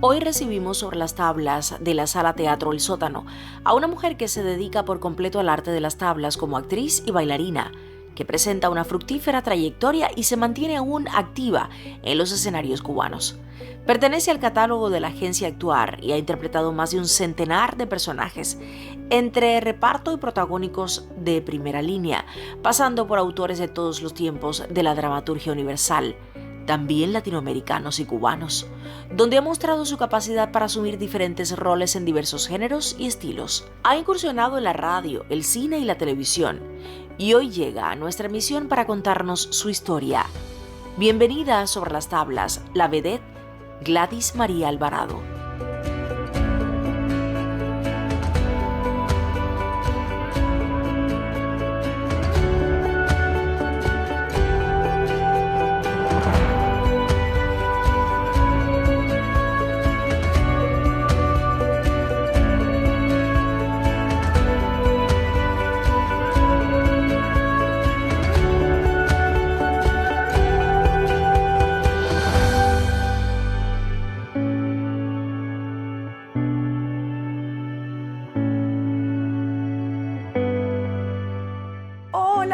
Hoy recibimos sobre las tablas de la Sala Teatro El Sótano a una mujer que se dedica por completo al arte de las tablas como actriz y bailarina, que presenta una fructífera trayectoria y se mantiene aún activa en los escenarios cubanos. Pertenece al catálogo de la agencia Actuar y ha interpretado más de un centenar de personajes, entre reparto y protagónicos de primera línea, pasando por autores de todos los tiempos de la dramaturgia universal, también latinoamericanos y cubanos, donde ha mostrado su capacidad para asumir diferentes roles en diversos géneros y estilos. Ha incursionado en la radio, el cine y la televisión, y hoy llega a nuestra emisión para contarnos su historia. Bienvenida a Sobre las Tablas, la vedette Gladys María Alvarado.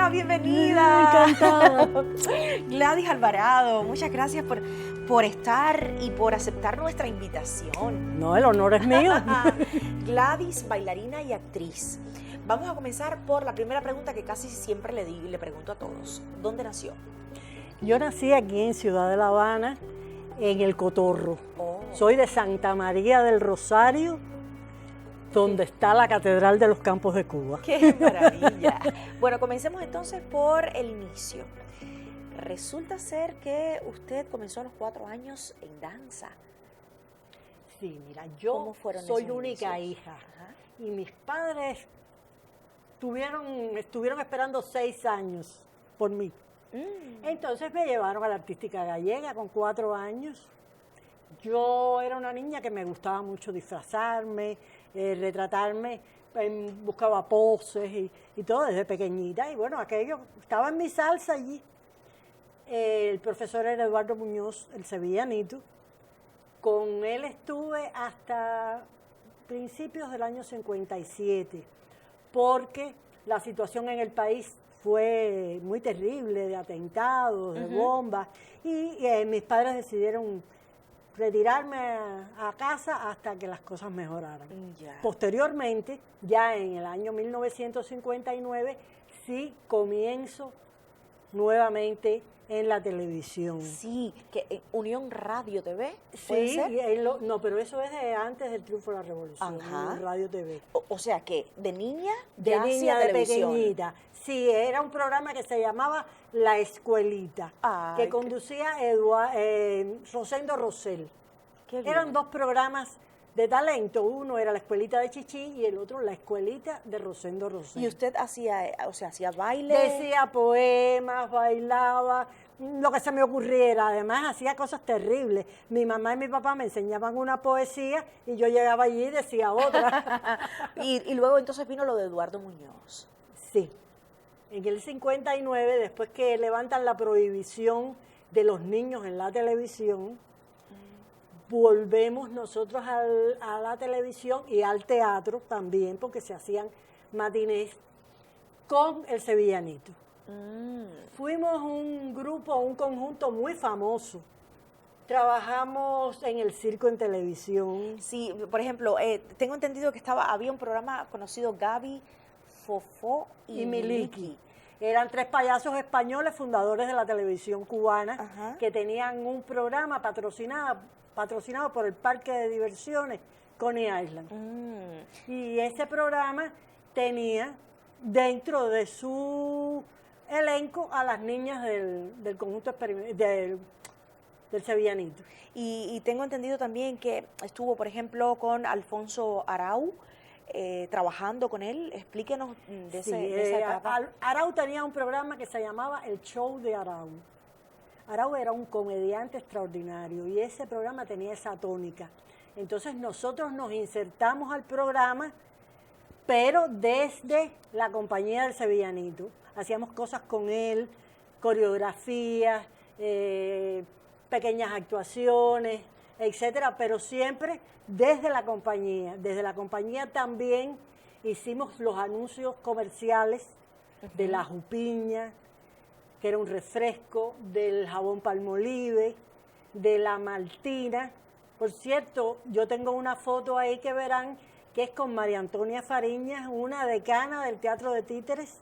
Bienvenida. Encantada. Gladys Alvarado, muchas gracias por estar y por aceptar nuestra invitación. No, el honor es mío. Gladys, bailarina y actriz. Vamos a comenzar por la primera pregunta que casi siempre le pregunto a todos. ¿Dónde nació? Yo nací aquí en Ciudad de La Habana, en El Cotorro. Soy de Santa María del Rosario, donde está la Catedral de los Campos de Cuba. ¡Qué maravilla! Bueno, comencemos entonces por el inicio. Resulta ser que usted comenzó a los 4 años en danza. Sí, mira, yo soy única hija. Ajá. Y mis padres estuvieron esperando 6 años por mí. Entonces me llevaron a la Artística Gallega con 4 años. Yo era una niña que me gustaba mucho disfrazarme, retratarme, buscaba poses y todo desde pequeñita. Y bueno, aquello estaba en mi salsa allí. El profesor era Eduardo Muñoz, el sevillanito. Con él estuve hasta principios del año 57, porque la situación en el país fue muy terrible, de atentados, de bombas, y mis padres decidieron retirarme a casa hasta que las cosas mejoraran. Posteriormente, ya en el año 1959, sí comienzo nuevamente en la televisión. Sí, que Unión Radio TV. Sí, no, pero eso es de antes del triunfo de la revolución. Ajá. Radio TV. O sea que de niña, de pequeñita. Sí, era un programa que se llamaba La Escuelita, que conducía Rosendo Rosell. Eran 2 programas de talento. Uno era La Escuelita de Chichi y el otro La Escuelita de Rosendo Rosell. ¿Y usted hacía baile? Decía poemas, bailaba, lo que se me ocurriera. Además, hacía cosas terribles. Mi mamá y mi papá me enseñaban una poesía y yo llegaba allí y decía otra. y luego entonces vino lo de Eduardo Muñoz. Sí. En el 59, después que levantan la prohibición de los niños en la televisión, volvemos nosotros a la televisión y al teatro también, porque se hacían matinés con el Sevillanito. Fuimos un conjunto muy famoso. Trabajamos en el circo en televisión. Sí, por ejemplo, tengo entendido que había un programa conocido, Gaby, Fofó y Miliki. Eran 3 payasos españoles fundadores de la televisión cubana, que tenían un programa patrocinado por el parque de diversiones Coney Island. Y ese programa tenía dentro de su elenco a las niñas del conjunto del Sevillanito. Y tengo entendido también que estuvo, por ejemplo, con Alfonso Arau, trabajando con él. Explíquenos de esa etapa. Arau tenía un programa que se llamaba El Show de Arau. Arau era un comediante extraordinario y ese programa tenía esa tónica. Entonces nosotros nos insertamos al programa, pero desde la compañía del Sevillanito. Hacíamos cosas con él, coreografías, pequeñas actuaciones, etcétera, pero siempre desde la compañía. Desde la compañía también hicimos los anuncios comerciales de la Jupiña, que era un refresco, del jabón Palmolive, de la Maltina. Por cierto, yo tengo una foto ahí que verán, que es con María Antonia Fariñas, una decana del Teatro de Títeres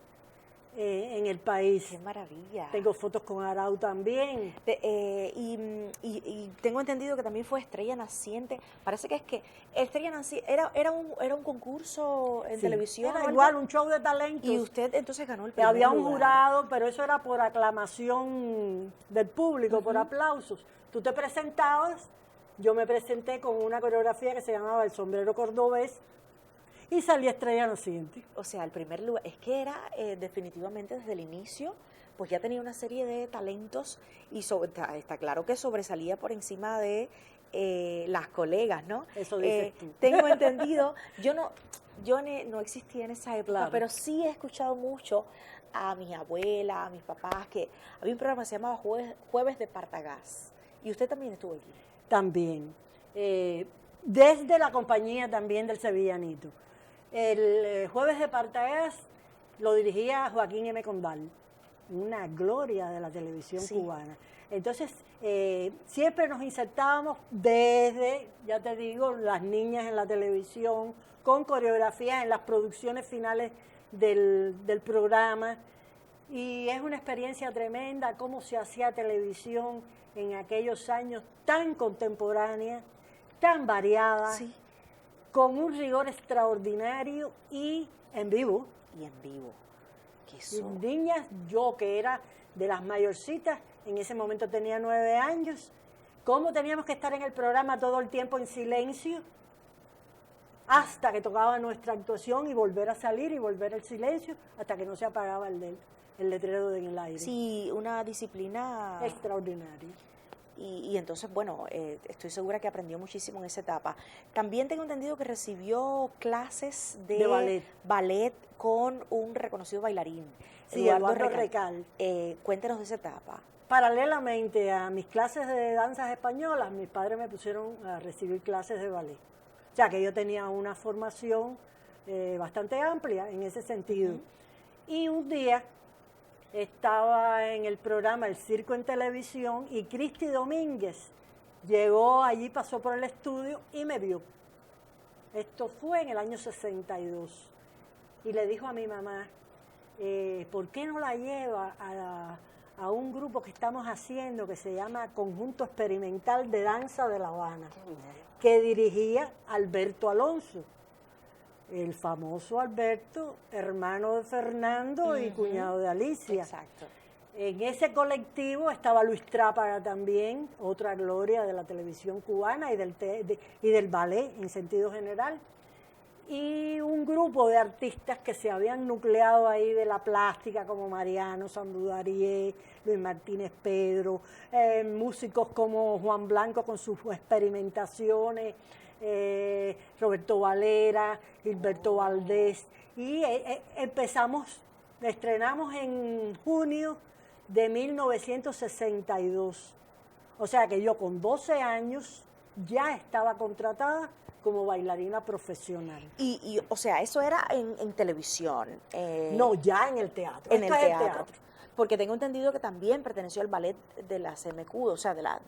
en el país. ¡Qué maravilla! Tengo fotos con Arau también. Y tengo entendido que también fue Estrella Naciente. Parece que es que Estrella Naciente era un concurso en televisión. Era ¿no? igual, un show de talentos. Y usted entonces ganó el primer Había un lugar. jurado, pero eso era por aclamación del público, por aplausos. Tú te presentabas, yo me presenté con una coreografía que se llamaba El Sombrero Cordobés, y salí Estrella Naciente. O sea, el primer lugar, es que era definitivamente desde el inicio, pues ya tenía una serie de talentos y está claro que sobresalía por encima de las colegas, ¿no? Eso dices tú. Tengo entendido, yo no existía en esa época, Claro. pero sí he escuchado mucho a mis abuelas, a mis papás, que había un programa que se llamaba Jueves de Partagás, y usted también estuvo allí. También. Desde la compañía también del Sevillanito. El Jueves de Partagás lo dirigía Joaquín M. Condal, una gloria de la televisión cubana. Entonces, siempre nos insertábamos desde, ya te digo, las niñas en la televisión, con coreografías en las producciones finales del programa. Y es una experiencia tremenda cómo se hacía televisión en aquellos años, tan contemporánea, tan variada, con un rigor extraordinario y en vivo. Y en vivo. Niñas, yo que era de las mayorcitas, en ese momento tenía 9 años, cómo teníamos que estar en el programa todo el tiempo en silencio, hasta que tocaba nuestra actuación y volver a salir y volver al silencio, hasta que no se apagaba el letrero en el aire. Sí, una disciplina extraordinaria. Y entonces, bueno, estoy segura que aprendió muchísimo en esa etapa. También tengo entendido que recibió clases de ballet con un reconocido bailarín, sí, Eduardo Recal. Cuéntenos de esa etapa. Paralelamente a mis clases de danzas españolas, mis padres me pusieron a recibir clases de ballet. O sea, que yo tenía una formación bastante amplia en ese sentido. Y un día estaba en el programa El Circo en Televisión y Cristi Domínguez llegó allí, pasó por el estudio y me vio. Esto fue en el año 62. Y le dijo a mi mamá, ¿por qué no la lleva a un grupo que estamos haciendo que se llama Conjunto Experimental de Danza de La Habana, que dirigía Alberto Alonso? El famoso Alberto, hermano de Fernando y cuñado de Alicia. Exacto. En ese colectivo estaba Luis Trápaga también, otra gloria de la televisión cubana y del ballet en sentido general. Y un grupo de artistas que se habían nucleado ahí de la plástica, como Mariano Sambudarié, Luis Martínez Pedro, músicos como Juan Blanco con sus experimentaciones, Roberto Valera, Gilberto Valdés, y estrenamos en junio de 1962. O sea que yo con 12 años ya estaba contratada como bailarina profesional. O sea, eso era en televisión. No, ya en el teatro. En el teatro. Porque tengo entendido que también perteneció al ballet de la CMQ, o sea, de la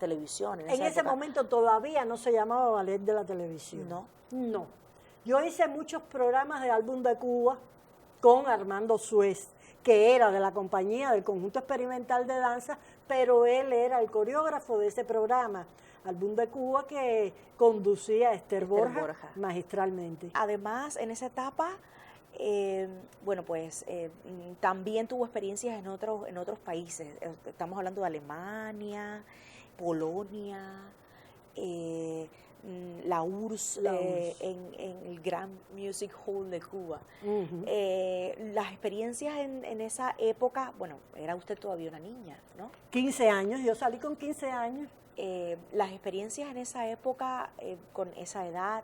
televisión. En ese momento todavía no se llamaba ballet de la televisión. ¿No? No. Yo hice muchos programas de álbum de Cuba con Armando Suez, que era de la compañía del Conjunto Experimental de Danza, pero él era el coreógrafo de ese programa, Álbum de Cuba, que conducía Esther Borja magistralmente. Además, en esa etapa, también tuvo experiencias en otros países. Estamos hablando de Alemania, Polonia, la URSS, en el Grand Music Hall de Cuba. Las experiencias en esa época, bueno, era usted todavía una niña, ¿no? 15 años, yo salí con 15 años. Las experiencias en esa época, con esa edad,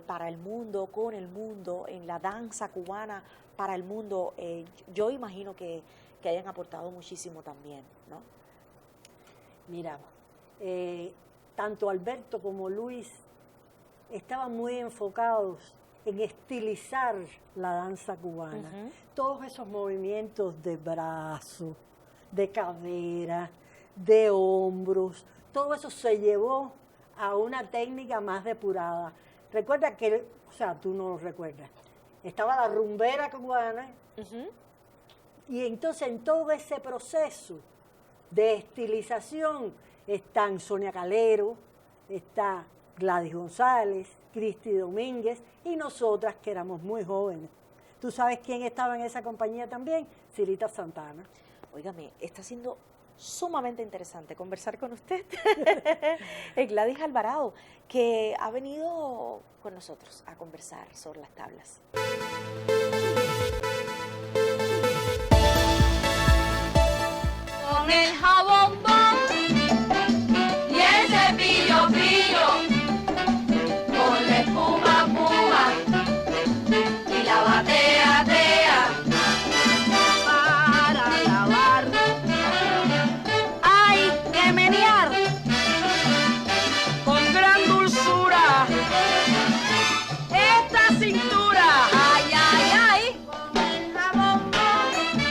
para el mundo, con el mundo, en la danza cubana, para el mundo, yo imagino que hayan aportado muchísimo también, ¿no? Mira, tanto Alberto como Luis estaban muy enfocados en estilizar la danza cubana. Todos esos movimientos de brazo, de cadera, de hombros, todo eso se llevó a una técnica más depurada. Recuerda que, o sea, tú no lo recuerdas, estaba la rumbera cubana, y entonces en todo ese proceso de estilización están Sonia Calero, está Gladys González, Cristi Domínguez y nosotras que éramos muy jóvenes. ¿Tú sabes quién estaba en esa compañía también? Cirita Santana. Óigame, está siendo sumamente interesante conversar con usted, Gladys Alvarado, que ha venido con nosotros a conversar sobre las tablas. Con el jabón y el cepillo pillo, con la espuma púa y la batea para lavar. Hay que menear con gran dulzura esta cintura. Ay, ay, ay. Con el jabón y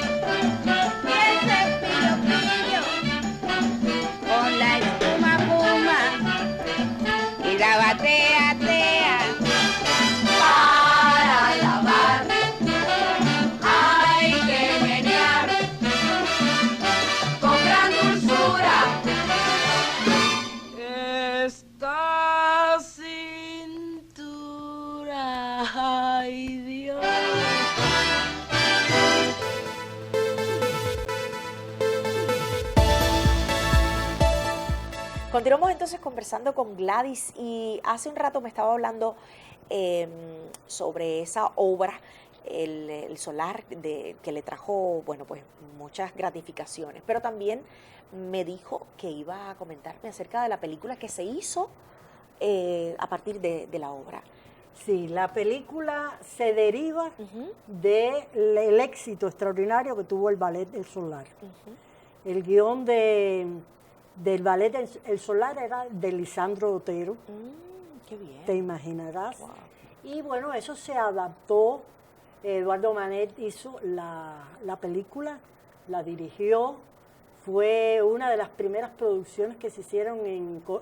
el cepillo pillo, con la espuma puma y la batea para lavar. Hay que menear con gran dulzura esta cintura. Ay, Dios. Continuamos entonces conversando con Gladys y hace un rato me estaba hablando sobre esa obra, el solar, que le trajo, bueno, pues muchas gratificaciones, pero también me dijo que iba a comentarme acerca de la película que se hizo a partir de la obra. Sí, la película se deriva del éxito extraordinario que tuvo el ballet El Solar. El guión del ballet El Solar era de Lisandro Otero. Qué bien. Te imaginarás. Wow. Y bueno, eso se adaptó. Eduardo Manet hizo la película, la dirigió. Fue una de las primeras producciones que se hicieron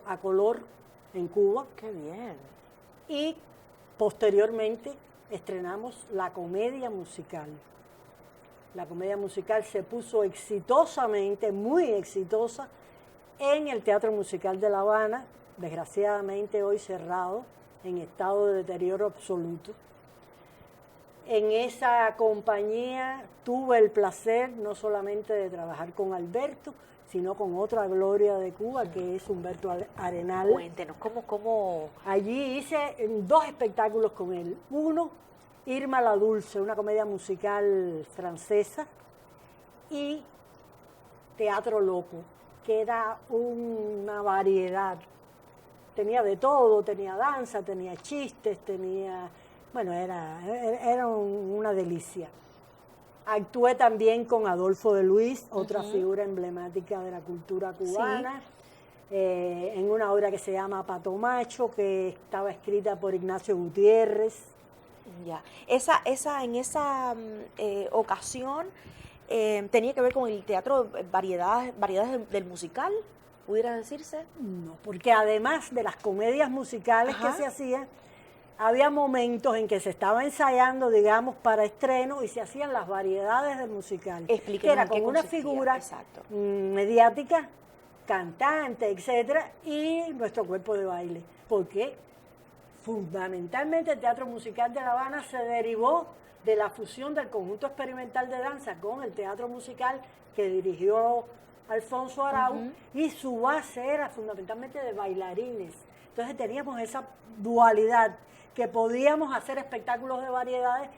a color en Cuba. Qué bien. Y posteriormente estrenamos la comedia musical. La comedia musical se puso exitosamente, muy exitosa, en el Teatro Musical de La Habana, desgraciadamente hoy cerrado, en estado de deterioro absoluto. En esa compañía tuve el placer no solamente de trabajar con Alberto, sino con otra gloria de Cuba, que es Humberto Arenal. Cuéntenos, ¿cómo? Allí hice 2 espectáculos con él. Uno, Irma la Dulce, una comedia musical francesa, y Teatro Loco, que era una variedad. Tenía de todo, tenía danza, tenía chistes, bueno, era una delicia. Actué también con Adolfo de Luis, otra figura emblemática de la cultura cubana, en una obra que se llama Patomacho, que estaba escrita por Ignacio Gutiérrez. Ya. En esa ocasión tenía que ver con el teatro, variedades del musical, ¿pudiera decirse? No, porque además de las comedias musicales que se hacían, había momentos en que se estaba ensayando, digamos, para estreno y se hacían las variedades del musical. Explíquenos que era en qué con una consistía. figura mediática, cantante, etcétera, y nuestro cuerpo de baile. Porque fundamentalmente el Teatro Musical de La Habana se derivó de la fusión del conjunto experimental de danza con el teatro musical que dirigió Alfonso Arau, y su base era fundamentalmente de bailarines. Entonces teníamos esa dualidad, que podíamos hacer espectáculos de variedades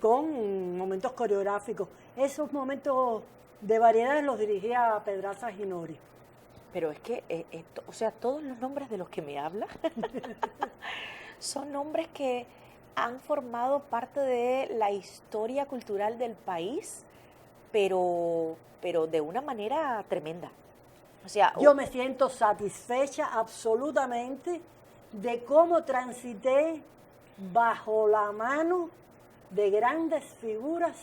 con momentos coreográficos. Esos momentos de variedades los dirigía Pedraza Ginori. Pero es que, o sea, todos los nombres de los que me habla son nombres que han formado parte de la historia cultural del país, pero de una manera tremenda. O sea, Yo me siento satisfecha absolutamente de cómo transité bajo la mano de grandes figuras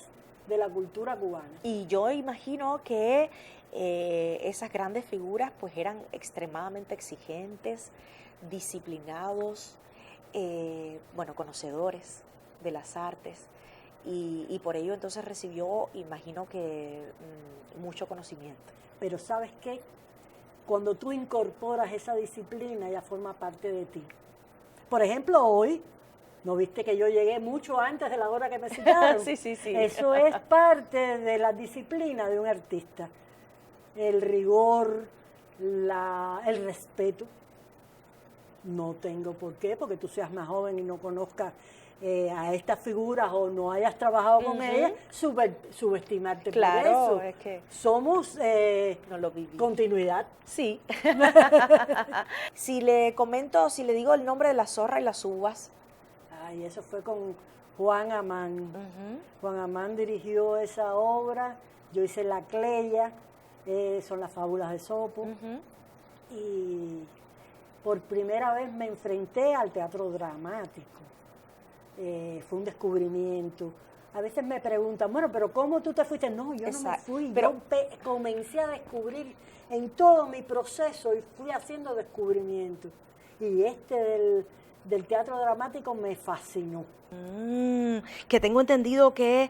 de la cultura cubana. y yo imagino que esas grandes figuras pues eran extremadamente exigentes, disciplinados, bueno, conocedores de las artes y por ello entonces recibió, imagino que mucho conocimiento. Pero ¿sabes qué? Cuando tú incorporas esa disciplina, ya forma parte de ti. Por ejemplo, hoy, ¿no viste que yo llegué mucho antes de la hora que me citaron? Sí, sí, sí. Eso es parte de la disciplina de un artista. El rigor, el respeto. No tengo por qué, porque tú seas más joven y no conozcas a estas figuras o no hayas trabajado con ellas, subestimarte Claro, por eso. es que Somos no lo viví. continuidad. Sí. Si le comento, si le digo el nombre de La zorra y las uvas. Ay, eso fue con Juan Amán. Juan Amán dirigió esa obra, yo hice La Cleya, son las fábulas de Sopo, y por primera vez me enfrenté al teatro dramático. Fue un descubrimiento. A veces me preguntan, bueno, pero ¿cómo tú te fuiste? No, yo no me fui, pero yo comencé a descubrir en todo mi proceso y fui haciendo descubrimientos. Y del teatro dramático me fascinó. Que tengo entendido que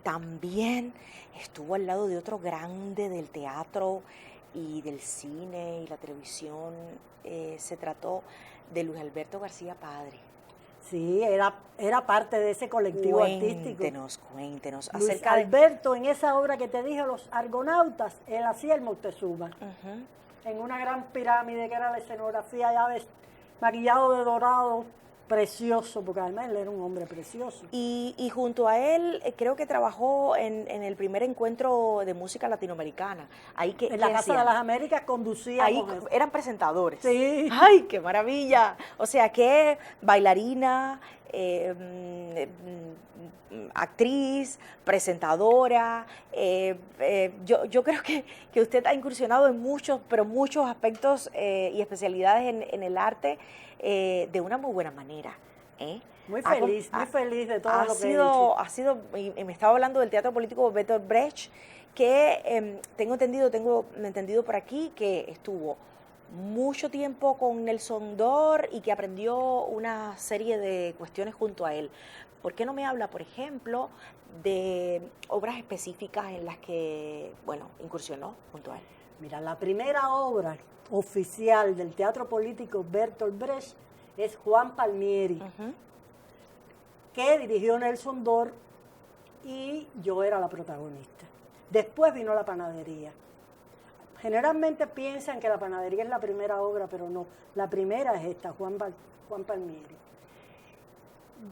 también estuvo al lado de otro grande del teatro y del cine y la televisión. Se trató de Luis Alberto García Padre. Sí, era parte de ese colectivo artístico. Cuéntenos Luis acerca Alberto, en esa obra que te dije, Los Argonautas, él hacía el Moctezuma. En una gran pirámide que era la escenografía, ya ves, maquillado de dorado, precioso, porque además él era un hombre precioso. Y junto a él creo que trabajó en el primer encuentro de música latinoamericana. Ahí En la Casa de las Américas conducía. Ahí eran presentadores. Sí. ¡Ay, qué maravilla! O sea, que bailarina, actriz, presentadora. Yo creo que usted ha incursionado en muchos aspectos y especialidades en el arte de una muy buena manera. Muy feliz de todo lo que he hecho. Ha sido, y me estaba hablando del teatro político Bertolt Brecht, que tengo entendido por aquí que estuvo mucho tiempo con Nelson Dor y que aprendió una serie de cuestiones junto a él. ¿Por qué no me habla, por ejemplo, de obras específicas en las que, bueno, incursionó junto a él? Mira, la primera obra oficial del teatro político Bertolt Brecht es Juan Palmieri, que dirigió Nelson Dor y yo era la protagonista. Después vino La Panadería. Generalmente piensan que La Panadería es la primera obra, pero no. La primera es esta, Juan Palmieri.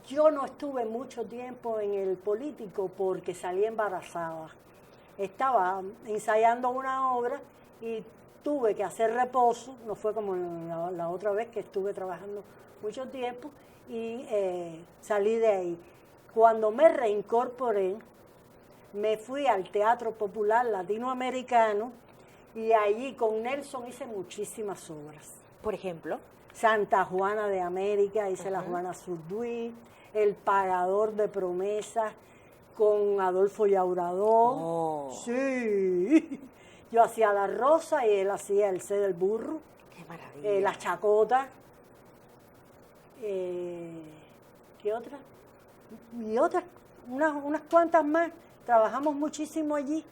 Yo no estuve mucho tiempo en el político porque salí embarazada. Estaba ensayando una obra y tuve que hacer reposo, no fue como la otra vez que estuve trabajando mucho tiempo, y salí de ahí. Cuando me reincorporé, me fui al Teatro Popular Latinoamericano y allí con Nelson hice muchísimas obras. Por ejemplo, Santa Juana de América, hice la Juana Zurduy, El Pagador de Promesas, con Adolfo Llauradó. Oh. Sí. Yo hacía La Rosa y él hacía El C del Burro. Qué maravilla. La Chacota. ¿Qué otra? Y otras, unas cuantas más. Trabajamos muchísimo allí.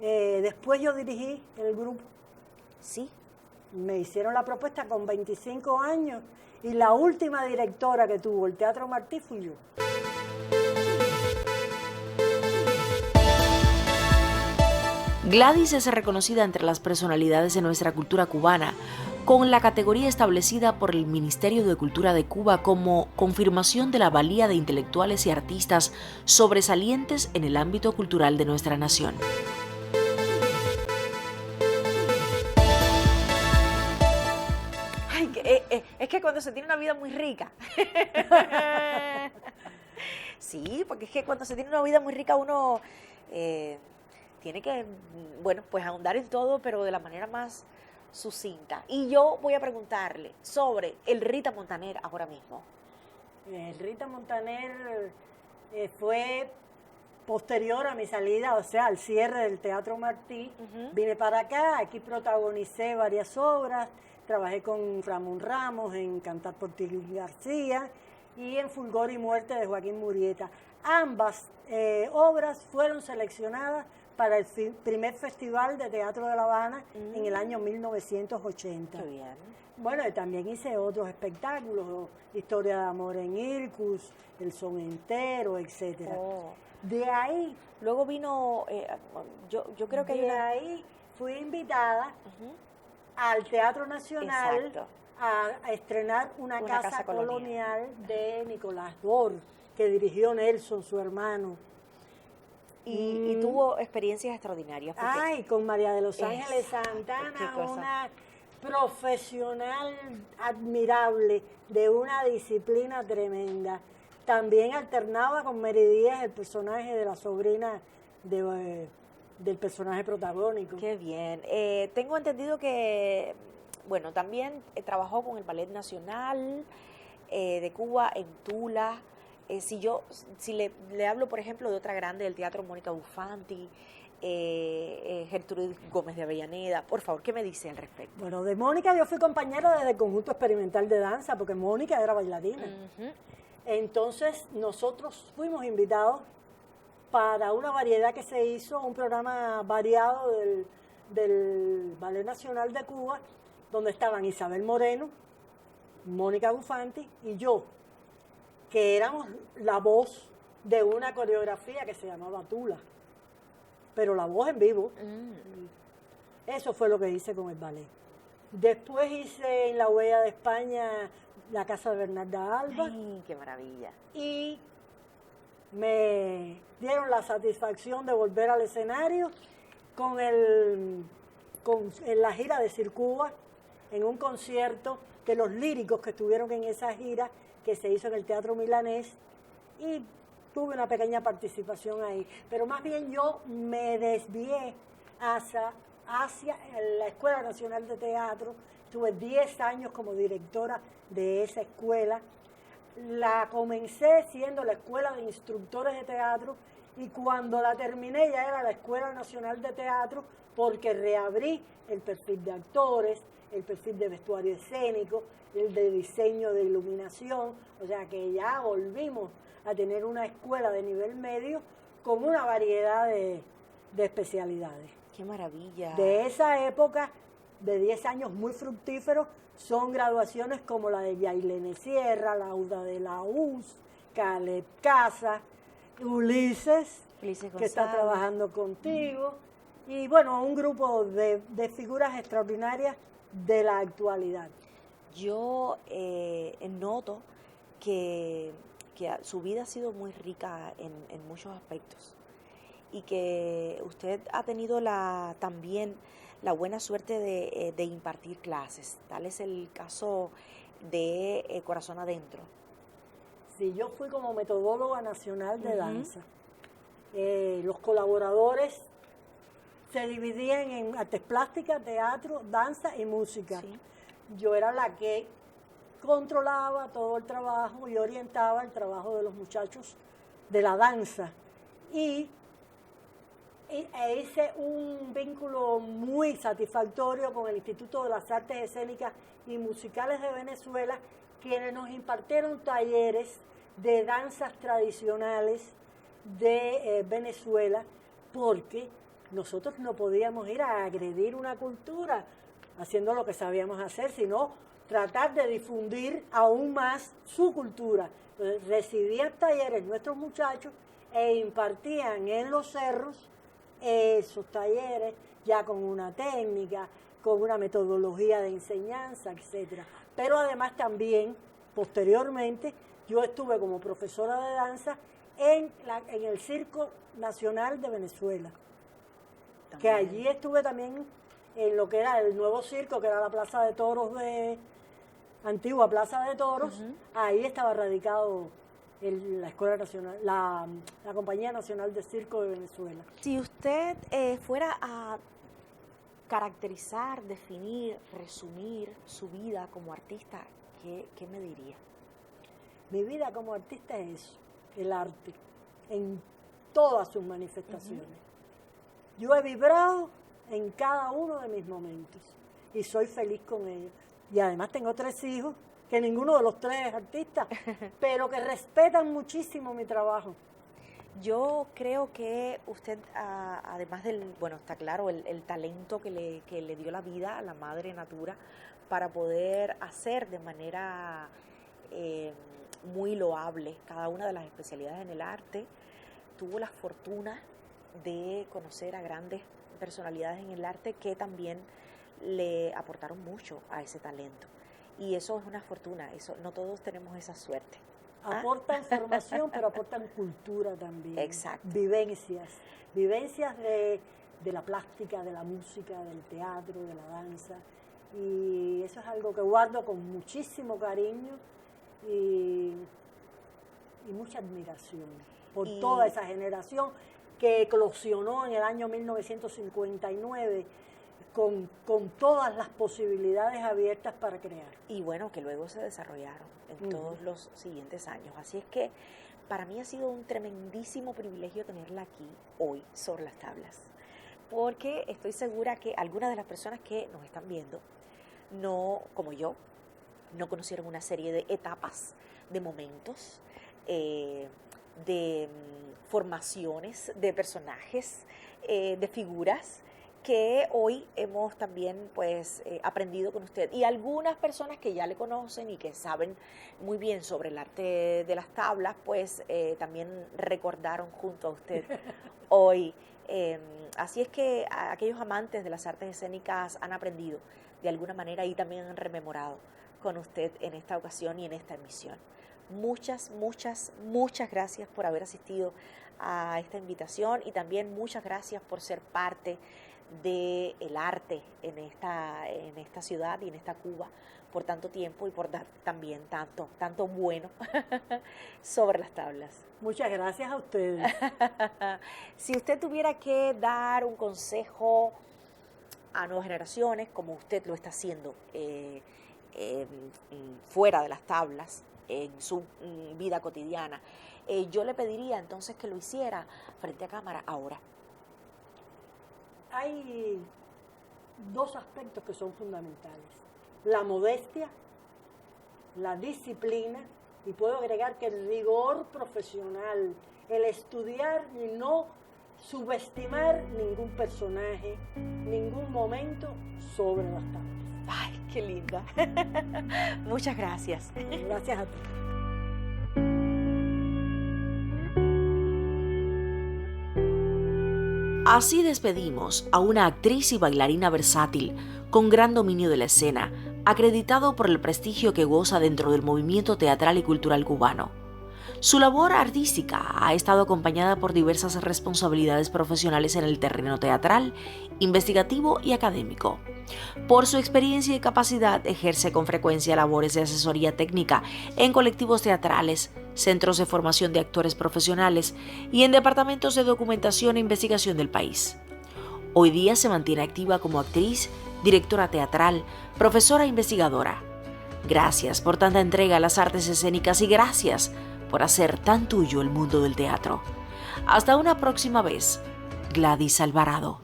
Después yo dirigí el grupo. Sí. Me hicieron la propuesta con 25 años y la última directora que tuvo el Teatro Martí fui yo. Gladys es reconocida entre las personalidades de nuestra cultura cubana, con la categoría establecida por el Ministerio de Cultura de Cuba como confirmación de la valía de intelectuales y artistas sobresalientes en el ámbito cultural de nuestra nación. Ay, es que cuando se tiene una vida muy rica. Sí, porque es que cuando se tiene una vida muy rica uno tiene que, bueno, pues ahondar en todo, pero de la manera más sucinta. Y yo voy a preguntarle sobre el Rita Montaner ahora mismo. El Rita Montaner fue posterior a mi salida, o sea, al cierre del Teatro Martí. Vine para acá, aquí protagonicé varias obras, trabajé con Ramón Ramos en Cantar por ti García y en Fulgor y Muerte de Joaquín Murieta. Ambas obras fueron seleccionadas para el primer Festival de Teatro de La Habana en el año 1980. Qué bien. Bueno, y también hice otros espectáculos, Historia de Amor en Ircus, El Son Entero, etcétera. Oh. De ahí, Luego vino, yo creo que hay de una... ahí fui invitada al Teatro Nacional Exacto. a estrenar una Una casa casa colonial de Nicolás Bor, que dirigió Nelson, su hermano. Y tuvo experiencias extraordinarias. porque- Ay, con María de los Es- Ángeles qué Santana, cosa. una profesional admirable, de una disciplina tremenda. También alternaba con Mary Díaz el personaje de la sobrina del personaje protagónico. Qué bien. Tengo entendido que, bueno, también trabajó con el Ballet Nacional de Cuba en Tula. Si le hablo, por ejemplo, de otra grande del teatro, Mónica Bufanti, Gertrudis Gómez de Avellaneda, por favor, ¿qué me dice al respecto? Bueno, de Mónica yo fui compañera desde el Conjunto Experimental de Danza, porque Mónica era bailarina. Entonces nosotros fuimos invitados para una variedad que se hizo, un programa variado del Ballet Nacional de Cuba, donde estaban Isabel Moreno, Mónica Bufanti y yo, que éramos la voz de una coreografía que se llamaba Tula, pero la voz en vivo. Eso fue lo que hice con el ballet. Después hice en La Huella de España la casa de Bernarda Alba. Ay, qué maravilla. Y me dieron la satisfacción de volver al escenario en la gira de Circuba, en un concierto de los líricos que estuvieron en esa gira que se hizo en el Teatro Milanés, y tuve una pequeña participación ahí. Pero más bien yo me desvié hacia la Escuela Nacional de Teatro. Tuve 10 años como directora de esa escuela. La comencé siendo la Escuela de Instructores de Teatro y cuando la terminé ya era la Escuela Nacional de Teatro, porque reabrí el perfil de actores, el perfil de vestuario escénico, el de diseño de iluminación, o sea que ya volvimos a tener una escuela de nivel medio con una variedad de especialidades. Qué maravilla. De esa época, de 10 años muy fructíferos, son graduaciones como la de Yailene Sierra, Lauda de la UZ, Caleb Casa, Ulises, que está González. trabajando contigo, y bueno, un grupo de figuras extraordinarias de la actualidad. Yo noto que su vida ha sido muy rica en muchos aspectos y que usted ha tenido también la buena suerte de impartir clases. Tal es el caso de Corazón Adentro. Sí, yo fui como metodóloga nacional de danza. Los colaboradores se dividían en artes plásticas, teatro, danza y música. Sí. Yo era la que controlaba todo el trabajo y orientaba el trabajo de los muchachos de la danza. E hice un vínculo muy satisfactorio con el Instituto de las Artes Escénicas y Musicales de Venezuela, quienes nos impartieron talleres de danzas tradicionales de Venezuela, porque nosotros no podíamos ir a agredir una cultura haciendo lo que sabíamos hacer, sino tratar de difundir aún más su cultura. Entonces, recibían talleres nuestros muchachos e impartían en los cerros esos talleres ya con una técnica, con una metodología de enseñanza, etcétera. Pero además también, posteriormente, yo estuve como profesora de danza en el Circo Nacional de Venezuela, que allí estuve también en lo que era el nuevo circo, que era la Plaza de Toros antigua Plaza de Toros. Ahí estaba radicado la Escuela Nacional, la Compañía Nacional de Circo de Venezuela. Si usted fuera a caracterizar, definir, resumir su vida como artista, ¿qué me diría? Mi vida como artista es eso, el arte, en todas sus manifestaciones. Yo he vibrado en cada uno de mis momentos y soy feliz con ellos. Y además tengo 3 hijos, que ninguno de los 3 es artista, pero que respetan muchísimo mi trabajo. Yo creo que usted, además del, bueno, está claro, el talento que le dio la vida a la madre natura para poder hacer de manera muy loable cada una de las especialidades en el arte, tuvo la fortuna de conocer a grandes personalidades en el arte que también le aportaron mucho a ese talento. Y eso es una fortuna, eso no todos tenemos esa suerte. Aportan formación, pero aportan cultura también. Exacto. Vivencias de la plástica, de la música, del teatro, de la danza. Y eso es algo que guardo con muchísimo cariño y mucha admiración por toda esa generación que eclosionó en el año 1959 con todas las posibilidades abiertas para crear. Y bueno, que luego se desarrollaron en todos los siguientes años. Así es que para mí ha sido un tremendísimo privilegio tenerla aquí hoy sobre las tablas, porque estoy segura que algunas de las personas que nos están viendo, no, como yo, no conocieron una serie de etapas, de momentos, de formaciones, de personajes, de figuras que hoy hemos también pues aprendido con usted. Y algunas personas que ya le conocen y que saben muy bien sobre el arte de las tablas, pues también recordaron junto a usted hoy. Así es que aquellos amantes de las artes escénicas han aprendido de alguna manera y también han rememorado con usted en esta ocasión y en esta emisión. Muchas gracias por haber asistido a esta invitación y también muchas gracias por ser parte del arte en esta ciudad y en esta Cuba por tanto tiempo y por dar también tanto bueno sobre las tablas. Muchas gracias a ustedes. Si usted tuviera que dar un consejo a nuevas generaciones, como usted lo está haciendo fuera de las tablas, en su vida cotidiana, yo le pediría entonces que lo hiciera frente a cámara ahora. Hay 2 aspectos que son fundamentales: la modestia, la disciplina, y puedo agregar que el rigor profesional, el estudiar y no subestimar ningún personaje, ningún momento sobre las tablas. ¡Ay, qué linda! Muchas gracias. Gracias a ti. Así despedimos a una actriz y bailarina versátil, con gran dominio de la escena, acreditado por el prestigio que goza dentro del movimiento teatral y cultural cubano. Su labor artística ha estado acompañada por diversas responsabilidades profesionales en el terreno teatral, investigativo y académico. Por su experiencia y capacidad ejerce con frecuencia labores de asesoría técnica en colectivos teatrales, centros de formación de actores profesionales y en departamentos de documentación e investigación del país. Hoy día se mantiene activa como actriz, directora teatral, profesora e investigadora. Gracias por tanta entrega a las artes escénicas y gracias por hacer tan tuyo el mundo del teatro. Hasta una próxima vez, Gladys Alvarado.